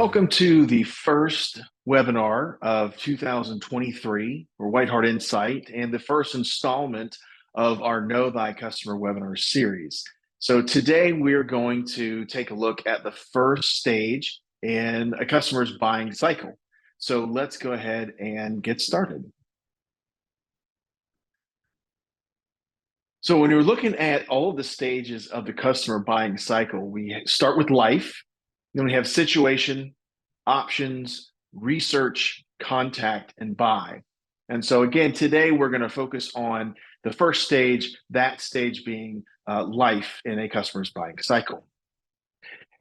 Welcome to the first webinar of 2023 for White Hart Insight and the first installment of our Know Thy Customer webinar series. So today we're going to take a look at the first stage in a customer's buying cycle. So let's go ahead and get started. So when you're looking at all of the stages of the customer buying cycle, we start with life, then we have situation, options, research, contact, and buy. And so again, today we're going to focus on the first stage, that stage being life in a customer's buying cycle.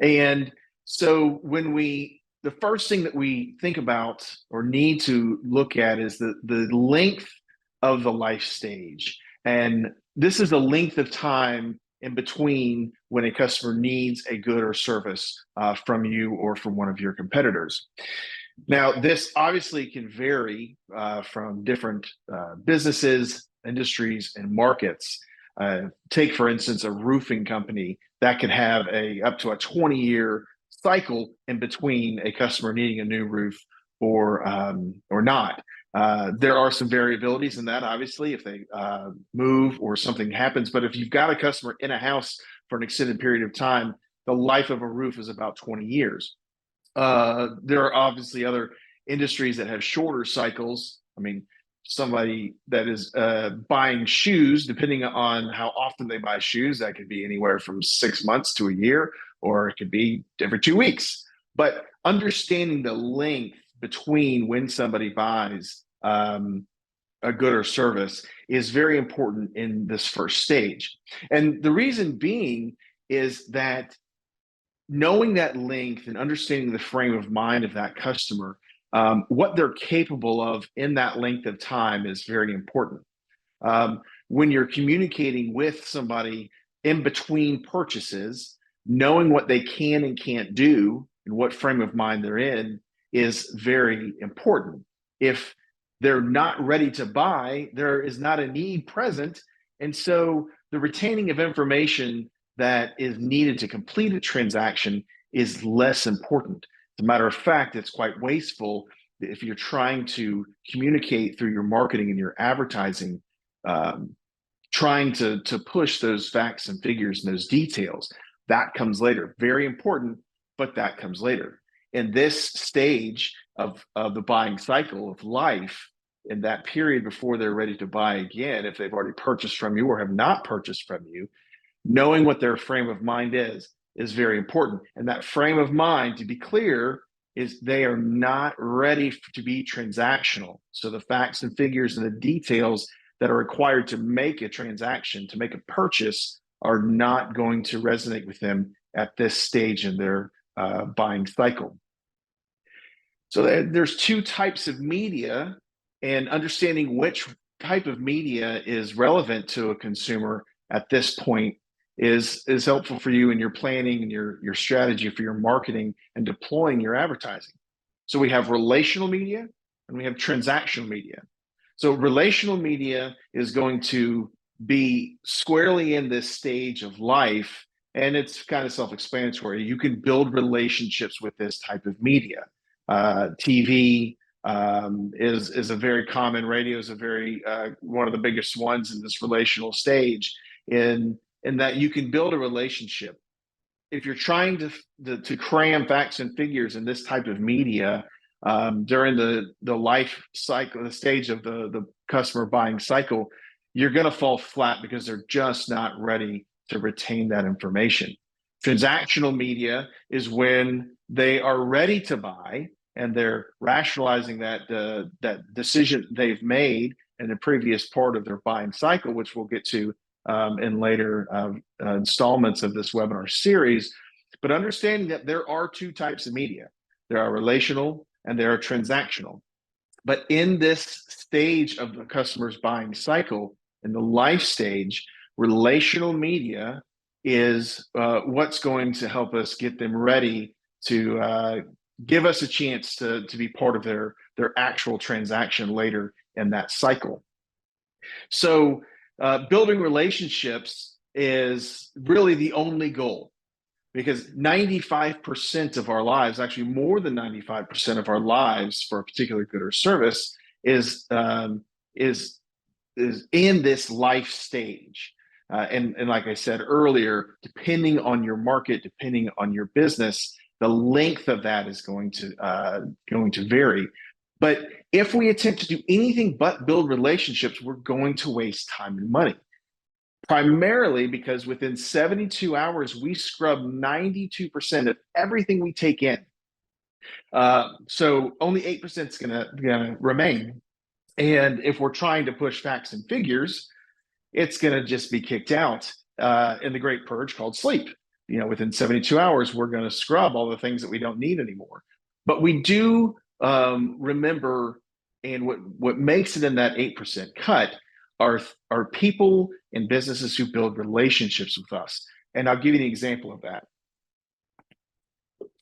And so the first thing that we think about or need to look at is the length of the life stage. And this is the length of time in between when a customer needs a good or service from you or from one of your competitors. Now, this obviously can vary from different businesses, industries, and markets. Take, for instance, a roofing company that could have up to a 20-year cycle in between a customer needing a new roof or not. There are some variabilities in that, obviously, if they move or something happens. But if you've got a customer in a house for an extended period of time, the life of a roof is about 20 years. There are obviously other industries that have shorter cycles. I mean, somebody that is buying shoes, depending on how often they buy shoes, that could be anywhere from 6 months to a year, or it could be every 2 weeks. But understanding the length between when somebody buys a good or service is very important in this first stage. And the reason being is that knowing that length and understanding the frame of mind of that customer, what they're capable of in that length of time is very important. When you're communicating with somebody in between purchases, knowing what they can and can't do and what frame of mind they're in is very important. If they're not ready to buy, there is not a need present. And so the retaining of information that is needed to complete a transaction is less important. As a matter of fact, it's quite wasteful if you're trying to communicate through your marketing and your advertising, trying to push those facts and figures and those details. That comes later. Very important, but that comes later. In this stage of the buying cycle of life, in that period before they're ready to buy again, if they've already purchased from you or have not purchased from you, knowing what their frame of mind is very important. And that frame of mind, to be clear, is they are not ready to be transactional. So the facts and figures and the details that are required to make a transaction, to make a purchase, are not going to resonate with them at this stage in their buying cycle. So there's two types of media, and understanding which type of media is relevant to a consumer at this point is helpful for you in your planning and your strategy for your marketing and deploying your advertising. So we have relational media and we have transactional media. So relational media is going to be squarely in this stage of life, and it's kind of self-explanatory. You can build relationships with this type of media. TV is a very common. Radio is a very one of the biggest ones in this relational stage. In that you can build a relationship. If you're trying to cram facts and figures in this type of media during the life cycle, the stage of the customer buying cycle, you're going to fall flat because they're just not ready to retain that information. Transactional media is when they are ready to buy and they're rationalizing that decision they've made in the previous part of their buying cycle, which we'll get to in later installments of this webinar series. But understanding that there are two types of media. There are relational and there are transactional. But in this stage of the customer's buying cycle, in the life stage, relational media is what's going to help us get them ready to give us a chance to be part of their actual transaction later in that cycle. So building relationships is really the only goal. because 95% of our lives, actually more than 95% of our lives for a particular good or service is is is in this life stage. And like I said earlier, depending on your market, depending on your business, the length of that is going to vary. But if we attempt to do anything but build relationships, we're going to waste time and money. Primarily because within 72 hours, we scrub 92% of everything we take in. So only 8% is gonna remain. And if we're trying to push facts and figures, it's going to just be kicked out in the great purge called sleep. Within 72 hours, we're going to scrub all the things that we don't need anymore. But we do remember, and what makes it in that 8% cut are people and businesses who build relationships with us. And I'll give you an example of that.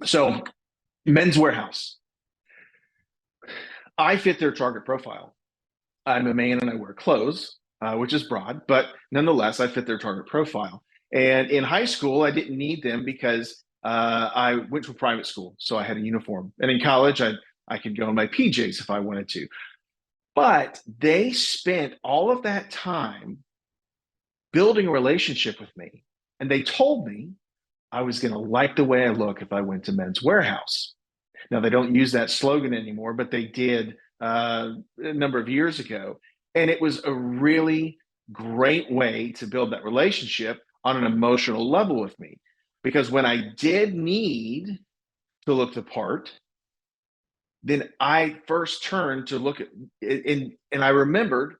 So, Men's Warehouse. I fit their target profile. I'm a man and I wear clothes, which is broad, but nonetheless, I fit their target profile. And in high school, I didn't need them because I went to a private school, so I had a uniform. And in college, I could go in my PJs if I wanted to. But they spent all of that time building a relationship with me. And they told me I was going to like the way I look if I went to Men's Warehouse. Now, they don't use that slogan anymore, but they did a number of years ago. And it was a really great way to build that relationship on an emotional level with me. Because when I did need to look the part, then I first turned to look at it, and I remembered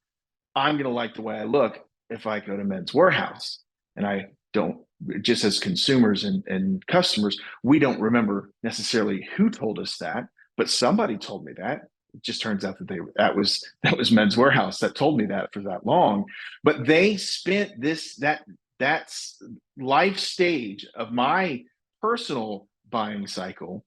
I'm going to like the way I look if I go to Men's Warehouse. And I don't, just as consumers and customers, we don't remember necessarily who told us that, but somebody told me that. It just turns out that was Men's Warehouse that told me that for that long. But they spent that's life stage of my personal buying cycle,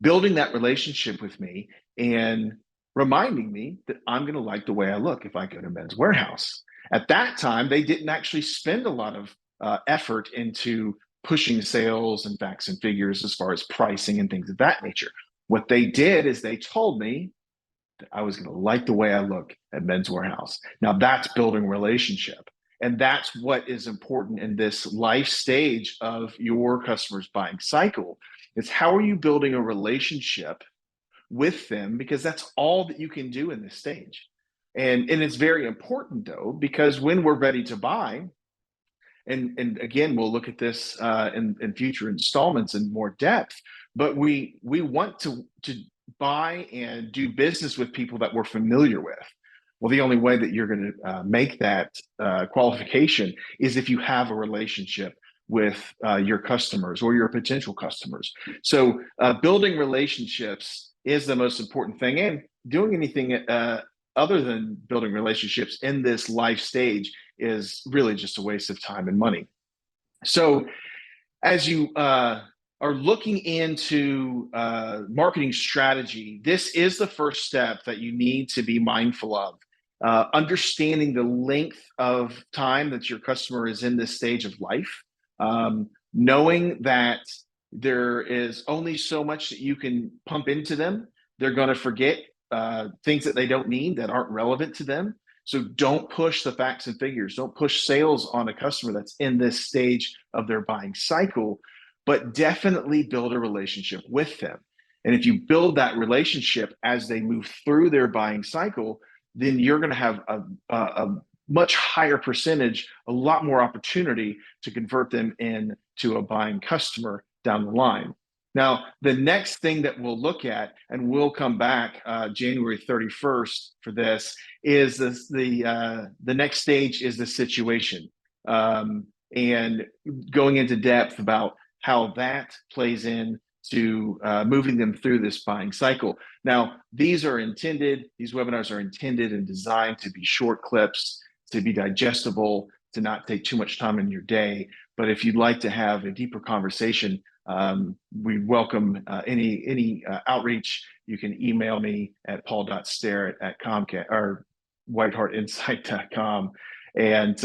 building that relationship with me and reminding me that I'm going to like the way I look if I go to Men's Warehouse. At that time, they didn't actually spend a lot of effort into pushing sales and facts and figures as far as pricing and things of that nature. What they did is they told me that I was going to like the way I look at Men's Warehouse. Now that's building relationship. And that's what is important in this life stage of your customer's buying cycle. Is how are you building a relationship with them? Because that's all that you can do in this stage. And it's very important though, because when we're ready to buy, and again, we'll look at this in future installments in more depth, but we want to buy and do business with people that we're familiar with. Well, the only way that you're going to make that qualification is if you have a relationship with your customers or your potential customers. So building relationships is the most important thing, and doing anything other than building relationships in this life stage is really just a waste of time and money. So as you are looking into marketing strategy, this is the first step that you need to be mindful of. Understanding the length of time that your customer is in this stage of life, knowing that there is only so much that you can pump into them. They're going to forget things that they don't need, that aren't relevant to them. So don't push the facts and figures. Don't push sales on a customer that's in this stage of their buying cycle, but definitely build a relationship with them. And if you build that relationship as they move through their buying cycle, then you're going to have a much higher percentage, a lot more opportunity to convert them into a buying customer down the line. Now, the next thing that we'll look at, and we'll come back January 31st for this, is the next stage is the situation, and going into depth about how that plays in to moving them through this buying cycle. Now, these webinars are intended and designed to be short clips, to be digestible, to not take too much time in your day. But if you'd like to have a deeper conversation, we welcome any outreach. You can email me at paul.starrett@comcast or whitehartinsight.com, and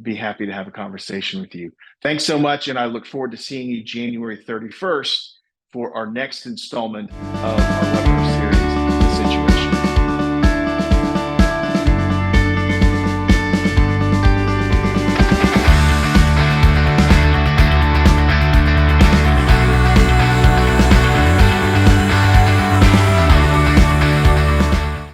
be happy to have a conversation with you. Thanks so much, and I look forward to seeing you January 31st for our next installment of our webinar